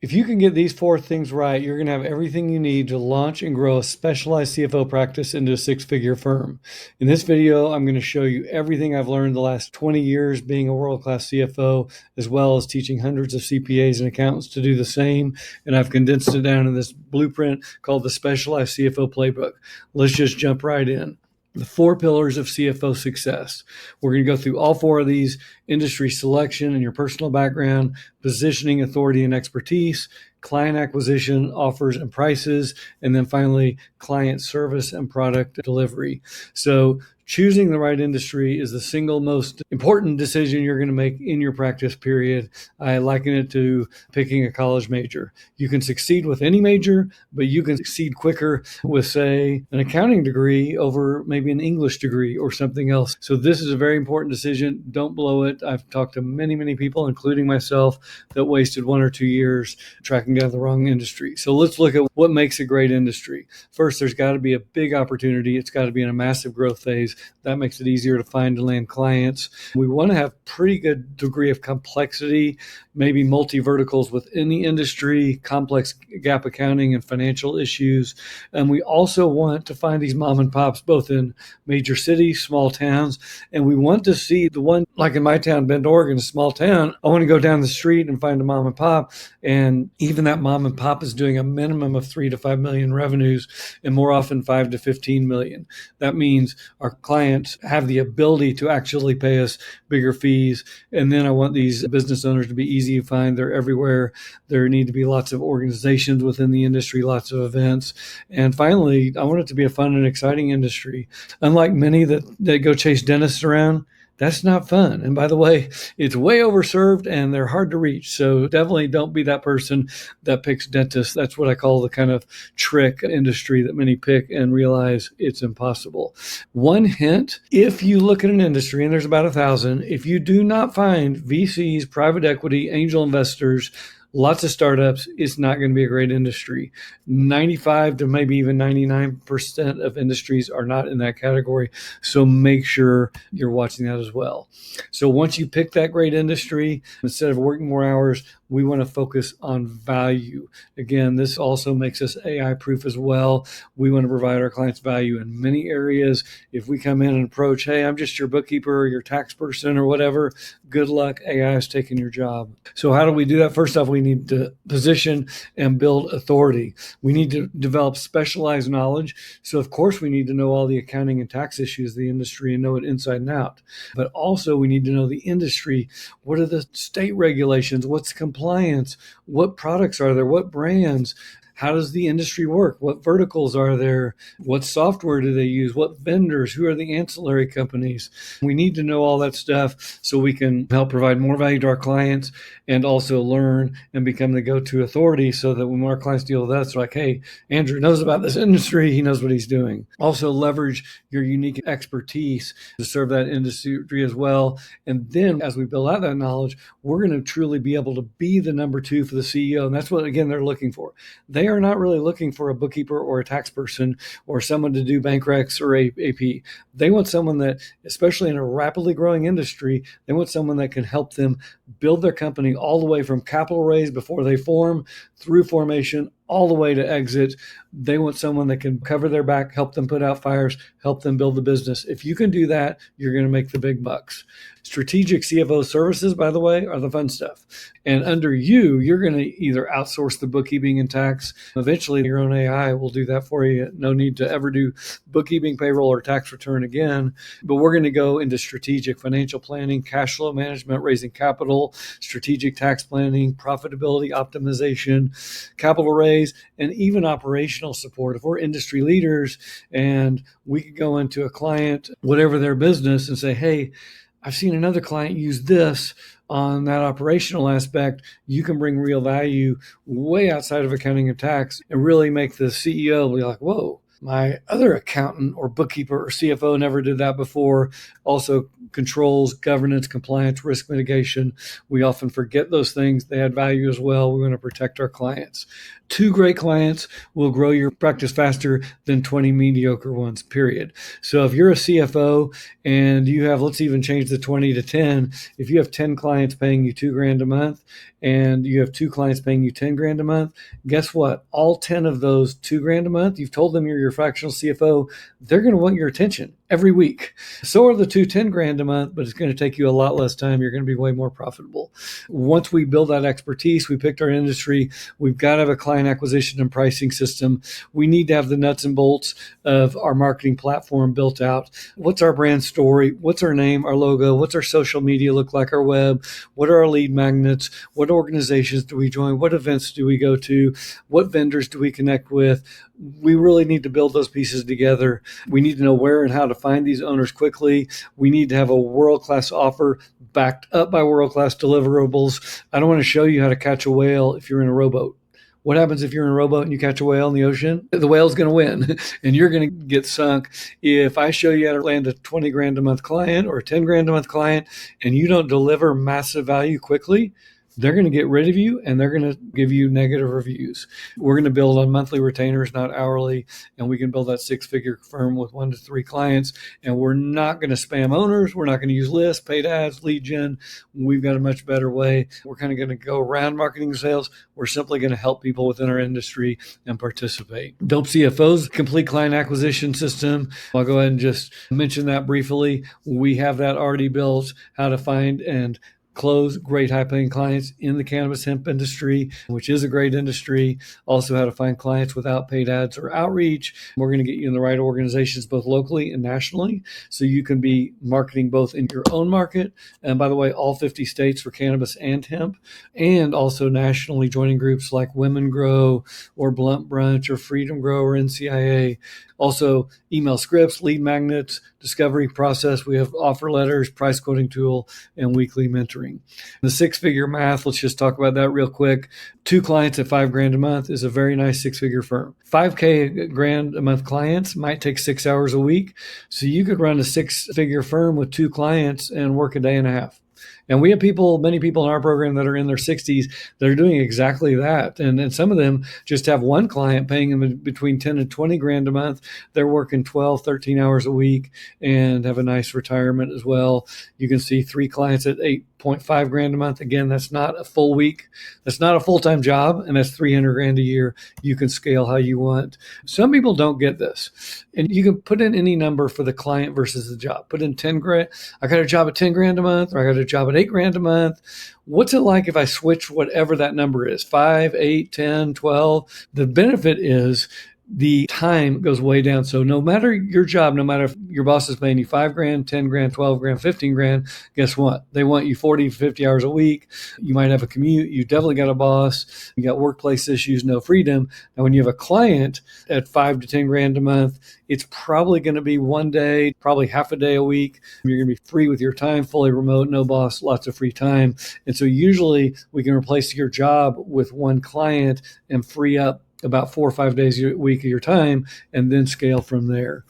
If you can get these 4 things right, you're going to have everything you need to launch and grow a specialized CFO practice into a 6-figure firm. In this video, I'm going to show you everything I've learned the last 20 years being a world-class CFO, as well as teaching hundreds of CPAs and accountants to do the same. And I've condensed it down in this blueprint called the Specialized CFO Playbook. Let's just jump right in. The 4 pillars of CFO success. We're going to go through all 4 of these: industry selection and your personal background, positioning, authority, and expertise, client acquisition, offers and prices, and then finally, client service and product delivery. So choosing the right industry is the single most important decision you're going to make in your practice period. I liken it to picking a college major. You can succeed with any major, but you can succeed quicker with, say, an accounting degree over maybe an English degree or something else. So this is a very important decision. Don't blow it. I've talked to many people, including myself, that wasted 1 or 2 years tracking down the wrong industry. So let's look at what makes a great industry. First, there's got to be a big opportunity. It's got to be in a massive growth phase. That makes it easier to find and land clients. We want to have pretty good degree of complexity, maybe multi-verticals within the industry, complex gap accounting and financial issues. And we also want to find these mom and pops, both in major cities, small towns. And we want to see the one, like in my town, Bend, Oregon, a small town. I want to go down the street and find a mom and pop. And even that mom and pop is doing a minimum of 3 to 5 million revenues, and more often 5 to 15 million. That means our clients have the ability to actually pay us bigger fees. And then I want these business owners to be easy to find. They're everywhere. There need to be lots of organizations within the industry, lots of events. And finally, I want it to be a fun and exciting industry. Unlike many that go chase dentists around, that's not fun. And by the way, it's way overserved and they're hard to reach. So definitely don't be that person that picks dentists. That's what I call the kind of trick industry that many pick and realize it's impossible. One hint: if you look at an industry, and there's about 1,000, if you do not find VCs, private equity, angel investors, lots of startups, it's not going to be a great industry. 95 to maybe even 99% of industries are not in that category. So make sure you're watching that as well. So once you pick that great industry, instead of working more hours, we want to focus on value. Again, this also makes us AI proof as well. We want to provide our clients value in many areas. If we come in and approach, hey, I'm just your bookkeeper or your tax person or whatever, good luck. AI is taking your job. So how do we do that? First off, we need to position and build authority. We need to develop specialized knowledge. So of course, we need to know all the accounting and tax issues of the industry and know it inside and out. But also we need to know the industry. What are the state regulations? What's compliance? What products are there? What brands? How does the industry work? What verticals are there? What software do they use? What vendors? Who are the ancillary companies? We need to know all that stuff so we can help provide more value to our clients and also learn and become the go-to authority, so that when our clients deal with us, they're like, hey, Andrew knows about this industry. He knows what he's doing. Also leverage your unique expertise to serve that industry as well. And then as we build out that knowledge, we're going to truly be able to be the number 2 for the CEO. And that's what, again, they're looking for. They are not really looking for a bookkeeper or a tax person or someone to do bank recs or AP. They want someone that, especially in a rapidly growing industry, they want someone that can help them build their company all the way from capital raise before they form, through formation, all the way to exit. They want someone that can cover their back, help them put out fires, help them build the business. If you can do that, you're going to make the big bucks. Strategic CFO services, by the way, are the fun stuff. And under you, you're going to either outsource the bookkeeping and tax. Eventually, your own AI will do that for you. No need to ever do bookkeeping, payroll, or tax return again. But we're going to go into strategic financial planning, cash flow management, raising capital, strategic tax planning, profitability optimization, capital raise, and even operational support. If we're industry leaders and we could go into a client, whatever their business, and say, hey, I've seen another client use this on that operational aspect, you can bring real value way outside of accounting and tax and really make the CEO be like, whoa, my other accountant or bookkeeper or CFO never did that before. Also controls, governance, compliance, risk mitigation. We often forget those things. They add value as well. We want to protect our clients. 2 great clients will grow your practice faster than 20 mediocre ones, period. So if you're a CFO and you have, let's even change the 20 to 10. If you have 10 clients paying you $2,000 a month and you have 2 clients paying you 10 grand a month, guess what? All 10 of those 2 grand a month, you've told them you're your fractional CFO, they're going to want your attention every week. So are the 10 grand a month, but it's going to take you a lot less time. You're going to be way more profitable. Once we build that expertise, we picked our industry, we've got to have a client acquisition and pricing system. We need to have the nuts and bolts of our marketing platform built out. What's our brand story? What's our name, our logo? What's our social media look like, our web? What are our lead magnets? What organizations do we join? What events do we go to? What vendors do we connect with? We really need to build those pieces together. We need to know where and how to find these owners quickly. We need to have a world-class offer backed up by world-class deliverables. I don't want to show you how to catch a whale if you're in a rowboat. What happens if you're in a rowboat and you catch a whale in the ocean? The whale's going to win and you're going to get sunk. If I show you how to land a 20 grand a month client or a 10 grand a month client and you don't deliver massive value quickly, they're going to get rid of you and they're going to give you negative reviews. We're going to build on monthly retainers, not hourly, and we can build that 6-figure firm with 1 to 3 clients. And we're not going to spam owners. We're not going to use lists, paid ads, lead gen. We've got a much better way. We're kind of going to go around marketing sales. We're simply going to help people within our industry and participate. DOPE CFO's complete client acquisition system. I'll go ahead and just mention that briefly. We have that already built, how to find and close great high-paying clients in the cannabis hemp industry, which is a great industry. Also how to find clients without paid ads or outreach. We're going to get you in the right organizations, both locally and nationally, so you can be marketing both in your own market, and by the way, all 50 states for cannabis and hemp, and also nationally joining groups like Women Grow or Blunt Brunch or Freedom Grow or NCIA. Also, email scripts, lead magnets, discovery process. We have offer letters, price quoting tool, and weekly mentoring. The 6-figure math, let's just talk about that real quick. 2 clients at 5 grand a month is a very nice 6-figure firm. 5K grand a month clients might take 6 hours a week. So you could run a 6-figure firm with 2 clients and work a day and a half. And we have many people in our program that are in their 60s that are doing exactly that. And some of them just have 1 client paying them between 10 and 20 grand a month. They're working 12, 13 hours a week and have a nice retirement as well. You can see 3 clients at 8.5 grand a month. Again, that's not a full week. That's not a full-time job. And that's 300 grand a year. You can scale how you want. Some people don't get this. And you can put in any number for the client versus the job. Put in 10 grand. I got a job at 10 grand a month, or I got a job at 8 grand a month. What's it like if I switch whatever that number is, 5, 8, 10, 12? The benefit is the time goes way down. So no matter your job, no matter if your boss is paying you 5 grand, 10 grand, 12 grand, 15 grand, guess what? They want you 40 to 50 hours a week. You might have a commute. You definitely got a boss. You got workplace issues, no freedom. Now, when you have a client at 5 to 10 grand a month, it's probably going to be one day, probably half a day a week. You're going to be free with your time, fully remote, no boss, lots of free time. And so usually we can replace your job with 1 client and free up about 4 or 5 days a week of your time, and then scale from there.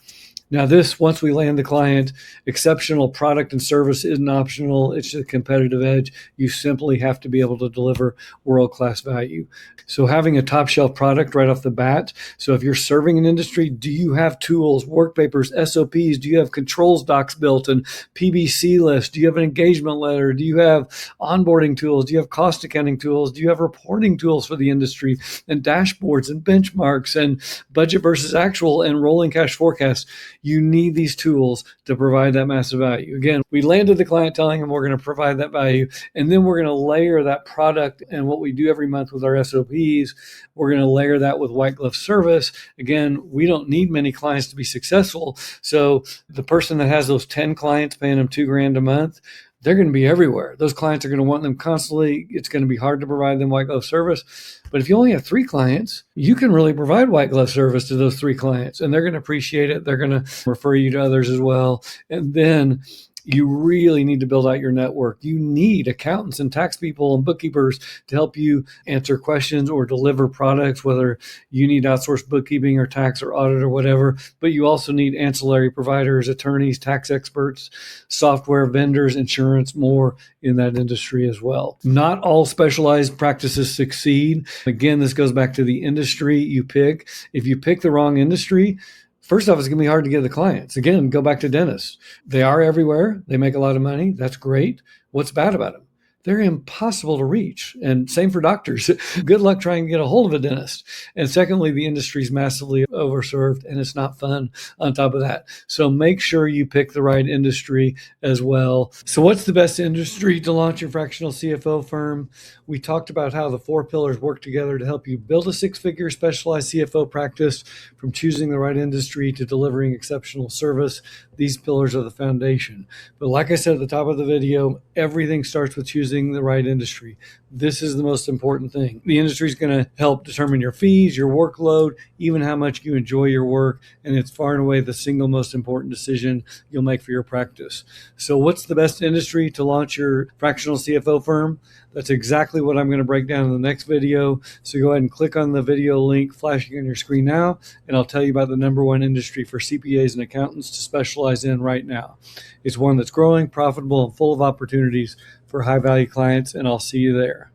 Now this, once we land the client, exceptional product and service isn't optional. It's a competitive edge. You simply have to be able to deliver world-class value. So having a top shelf product right off the bat. So if you're serving an industry, do you have tools, work papers, SOPs? Do you have controls docs built and PBC lists? Do you have an engagement letter? Do you have onboarding tools? Do you have cost accounting tools? Do you have reporting tools for the industry and dashboards and benchmarks and budget versus actual and rolling cash forecasts? You need these tools to provide that massive value. Again, we landed the client telling them we're going to provide that value, and then we're going to layer that product and what we do every month with our SOPs. We're going to layer that with white glove service. Again, we don't need many clients to be successful. So the person that has those 10 clients paying them 2 grand a month, they're going to be everywhere. Those clients are going to want them constantly. It's going to be hard to provide them white glove service. But if you only have 3 clients, you can really provide white glove service to those 3 clients, and they're going to appreciate it. They're going to refer you to others as well. And then you really need to build out your network. You need accountants and tax people and bookkeepers to help you answer questions or deliver products, whether you need outsourced bookkeeping or tax or audit or whatever. But you also need ancillary providers, attorneys, tax experts, software vendors, insurance, more in that industry as well. Not all specialized practices succeed. Again, this goes back to the industry you pick. If you pick the wrong industry, first off, it's going to be hard to get the clients. Again, go back to dentists. They are everywhere. They make a lot of money. That's great. What's bad about them? they're impossible to reach. And same for doctors. Good luck trying to get a hold of a dentist. And secondly, the industry is massively overserved and it's not fun on top of that. So make sure you pick the right industry as well. So what's the best industry to launch your fractional CFO firm? We talked about how the 4 pillars work together to help you build a 6-figure specialized CFO practice, from choosing the right industry to delivering exceptional service. These pillars are the foundation. But like I said at the top of the video, everything starts with choosing the right industry. This is the most important thing. The industry is going to help determine your fees, your workload, even how much you enjoy your work. And it's far and away the single most important decision you'll make for your practice. So what's the best industry to launch your fractional CFO firm? That's exactly what I'm going to break down in the next video. So go ahead and click on the video link flashing on your screen now, and I'll tell you about the #1 industry for CPAs and accountants to specialize in right now. It's one that's growing, profitable, and full of opportunities for high-value clients, and I'll see you there.